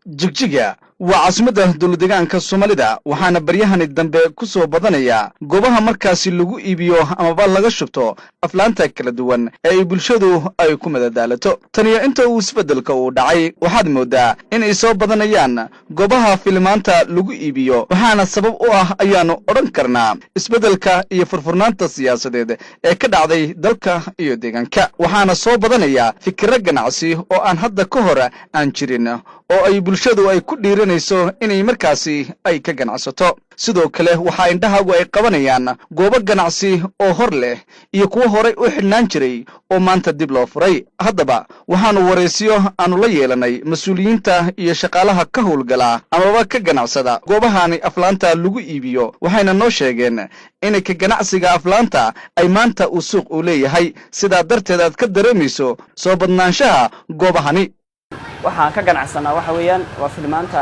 jigjiga waa caasimadda dowladdeegaanka Soomaalida waxaana baryahan dambe ku soo badanaya goobaha markaasi lagu iibiyo amaba laga shubto aflaanta kala duwan ee bulshadu ay ku madadaalato taniyo inta uu isbedelka uu dhacay waxaad moodaa in ay soo badanayaan goobaha filimanta lagu iibiyo waxaana sabab u ah ayaanu oran karnaa isbedelka iyo furfurnaanta siyaasadeed ee ka dhacday dalka iyo deegaanka waxaana soo badanaya fikirro ganacsi oo aan hadda ka hor aan jirin oo ay bulshadu ay ku dhiiranayso inay markaasi ay ka ganacsato sidoo kale waxa indhahagu ay qabanayaan goobo ganacsi oo hor leh iyo kuwa hore u xidhnaan jiray oo maanta dib loo furay haddaba waxaanu wareysiyo aanu la yeelanay mas'uuliyiinta iyo shaqaalaha ka howlgala amaba ka ganacsada goobahani aflaanta lagu iibiyo waxayna noo sheegeen in ka ganacsiga aflaanta ay maanta uu suuq u leeyahay sida darteed aad ka dareemayso soo badnaanshaha goobahani waxaan ka ganacsanaa waxa weeyaan waa filimanta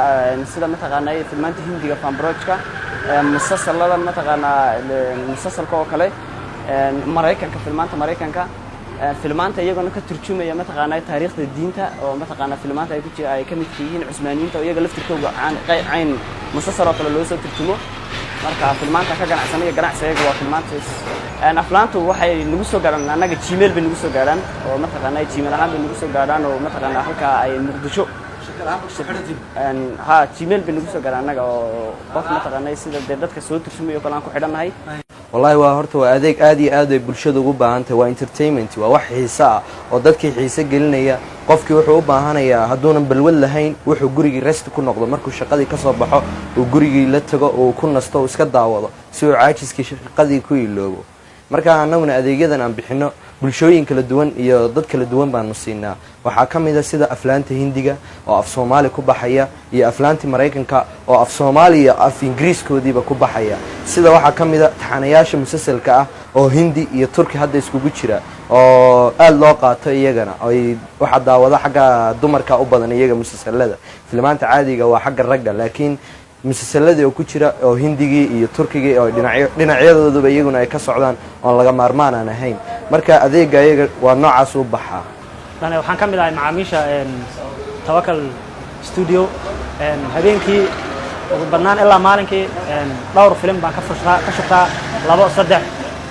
sida mataqaanay filimanta hindiga fanbrojka musalsalada mataqaanaa musalsalka oo kale Mareykanka filimanta iyagoo ka turjumaya mataqaanay taariikhda diinta oo mataqaanaa filimanta ay ka mid yihiin Cusmaaniyiinta oo iyaga laftirkooda cayn musalsal oo kale loo soo turjumo marka filimanta ka ganacsanaya ganacsiga waa filimanta aflaantu waxay nagu soo gaaraan anaga Gmail bay nagu soo gaaraan oo mataqaanaa Gmail ahaan bay nagu soo gaaraan oo mataqaanaa halka ay Muqdisho Gmail bay nagu soo gaaraan anaga oo qof mataqaanaa sida dadka soo turjumayo kala aan ku xidhanahay wallahi waa horta waa adeeg aad iyo aad ay bulshada ugu baahantahay waa entertainment waa wax xiiso ah oo dadkii xiiso gelinaya qofkii wuxuu u baahanayaa haduuna balwad lahayn wuxuu gurigii rest ku noqdo markuu shaqadii ka soo baxo oo gurigii la tago oo ku nasto oo iska daawado si uu caajiskii shaqadii ku iloobo marka annaguna adeegyadan aan bixino bulshooyin kala duwan iyo dad kala duwan baanu siinaa waxaa kamid ah sida aflaanta hindiga oo af Soomaali ku baxaya iyo aflaanta Mareykanka oo af Soomaali iyo af Ingiriiskoodiiba ku baxaya sida waxaa kamid ah taxanayaasha musalsalka ah oo hindi iyo turki hadda iskugu jira oo aad loo qaato iyagana ay waxa daawada xagga dumarka u badan iyaga musalsalada filimanta caadiga waa xagga ragga laakiin musalsalada oo ku jira oo hindigi iyo turkiga oo dhinacyadooduba iyaguna ay ka socdaan oo laga maarmaan aan ahayn marka adeega iyaga waa noocaas u baxaa waxaan ka mid ahay macaamiisha Tawakal studio habeenkii ugu badnaan ilaa maalinkii dhowr film baan ka shaqaa labo saddex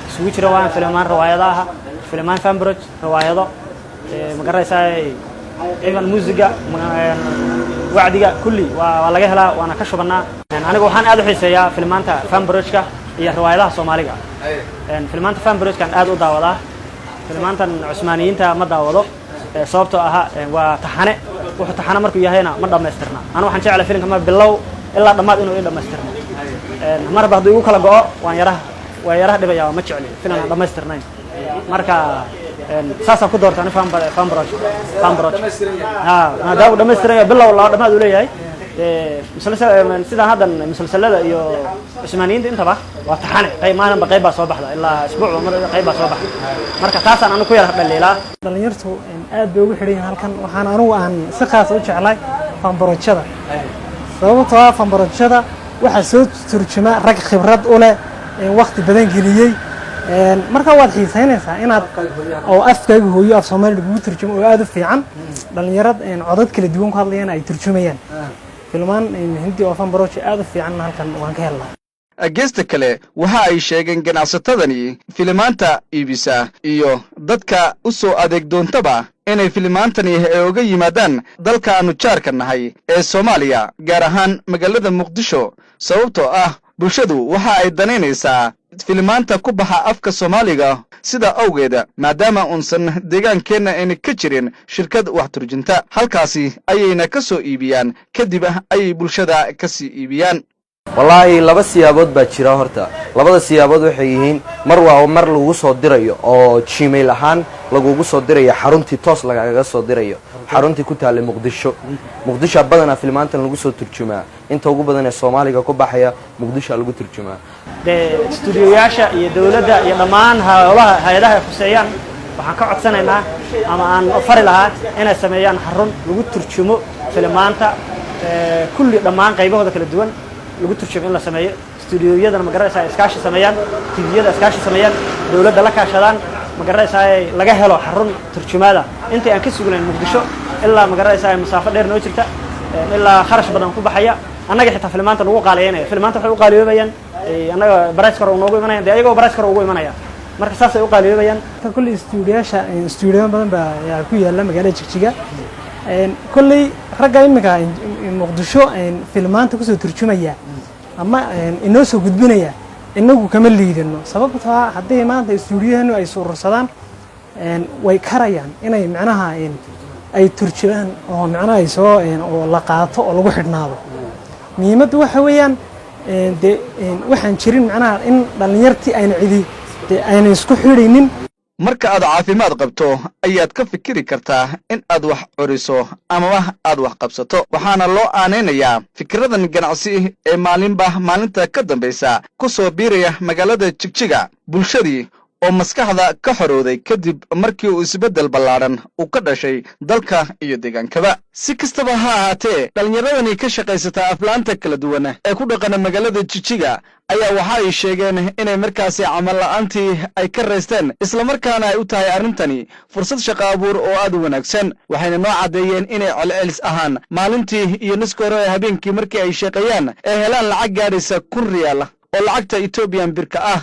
isugu jira waan filmaan riwaayadaha filmaan fanbroj riwaayado magaraysaay even musiga wacdiga kulli waa laga helaa waana ka shubanaa aniga waxaan aad u xiiseeyaa filmaanta fanbrojka iyo riwaayadaha Soomaaliga filmaanta fanbrojkan aad u daawadaa filmaantan Cusmaaniyiinta ma daawado sababtoo ah waa taxane wuxuu taxana markuu yahayna ma dhameystirna aniga waxaan jecelahay filimka ma bilow ilaa dhamaad inuu dhameystirno marba hadduu igu kala go'o waan yaraha dhibaya ma jecli filimka dhameystirnayn marka saasaan ku doortaan fanbroj maadaama dhamaystiran bilow la dhamaad u leeyahay sidaan haddan musalsalada iyo Cusmaaniyiinta intaba waa taxane maalinba qayb baa soo baxda ilaa isbuuc qayb baa soo baxda marka taasaan anigu ku yar dhaliilaa dhalinyartu aad bay ugu xidhan halkan waxaan anigu aan si khaas u jeclay fanbrojada sababtoo ah fanbrojada waxa soo turjuma rag khibrad u leh waqti badan geliyay marka waad xiisaynaysaa inaad oo afkaaga hooyo af Soomaali lagu turjumo oo aad u fiican dhalinyarad codad kala duwan ku hadlayaan ay turjumayaan filmaan hindi oo fanbroj aad u fiican halkan waan ka helnaa geesta kale waxa ay sheegeen ganacsatadani filimanta iibisa iyo dadka u soo adeeg doontaba inay filimantani ay uga yimaadaan dalka aanu jaarka nahay ee Soomaaliya gaar ahaan magaalada Muqdisho sababtoo ah bulshadu waxa ay danaynaysaa filimanta ku baxa afka Soomaaliga sida awgeeda maadaama unsan deegaankeena ay ka jirin shirkad wax turjinta halkaasi ayayna ka soo iibiyaan kadib ay bulshada ka sii iibiyaan wallahi laba siyaabood baa jira horta labada siyaabood waxay yihiin mar lagu soo dirayo oo Gmail ahaan lagu soo dirayo xaruntii toos lagaga soo dirayo xaruntii ku taal Muqdisho badana filmaantan lagu soo turjumaa inta ugu badan ee Soomaaliga ku baxaya Muqdisho lagu turjumaa studioyaasha iyo dawladda iyo dhammaan hay'adaha xuseeyaan waxaan ka codsanaynaa ama aan fari lahaa inay sameeyaan xarun lagu turjumo filmaanta kulli dhammaan qaybahooda kala duwan lagu turjumo in la sameeyo studioyadana magaraysaa iskaashi sameeyaan tviyada iskaashi sameeyaan dawladda la kaashadaan magaraysaa laga helo xarun turjumada intii aan ka sugnayn Muqdisho ilaa magaraysaa masaafo dheer noo jirta ilaa kharash badan ku baxaya annaga xitaa filimanta lagu qaaliyeynaya filimanta waxay u qaaliyoobayaan annaga barays karo noogu imanaya dee ayagoo barays karo ugu imanaya marka saasay u qaaliyoobayaan kulli stuudiyo badan baa ku yaala magaalada jigjiga kulli ragga imika muqdisho filimanta kusoo turjumaya ama inoo soo gudbinaya inagu kama liidano sababtoo ah haddii maanta stuudiyadeenu ay suurursadaan way karayaan inay macnaha ay turjubaan oo macnaha ay soo oo la qaato oo lagu xidhnaado muhiimaddu waxa weeyaan dee waxaan jirin macnaha in dhallinyartii ayna cidi dee ayna isku xidhaynin marka aad caafimaad qabto ayaad ka fikiri kartaa in aad wax curiso amaba aad wax qabsato waxaana loo aanaynayaa fikradan ganacsi ee maalinba maalinta ka dambaysa ku soo biiraya magaalada jigjiga bulshadii oo maskaxda ka xorooday kadib markii uu isbeddel ballaadhan uu ka dhashay dalka iyo deegaankaba si kastaba ha ahaatee dhallinyaradani ka shaqaysata aflaanta kala duwan ee ku dhaqana magaalada jigjiga ayaa waxa ay sheegeen inay markaasi camal la'aantii ay ka raysteen islamarkaana ay u tahay arrintani fursad shaqo abuur oo aad u wanaagsan waxayna noo caddeeyeen inay celcelis ahaan maalintii iyo niska hore ee habeenkii markii ay shaqeeyaan ee helaan lacag gaadhaysa 1,000 riyaal oo lacagta Ethiopian birka ah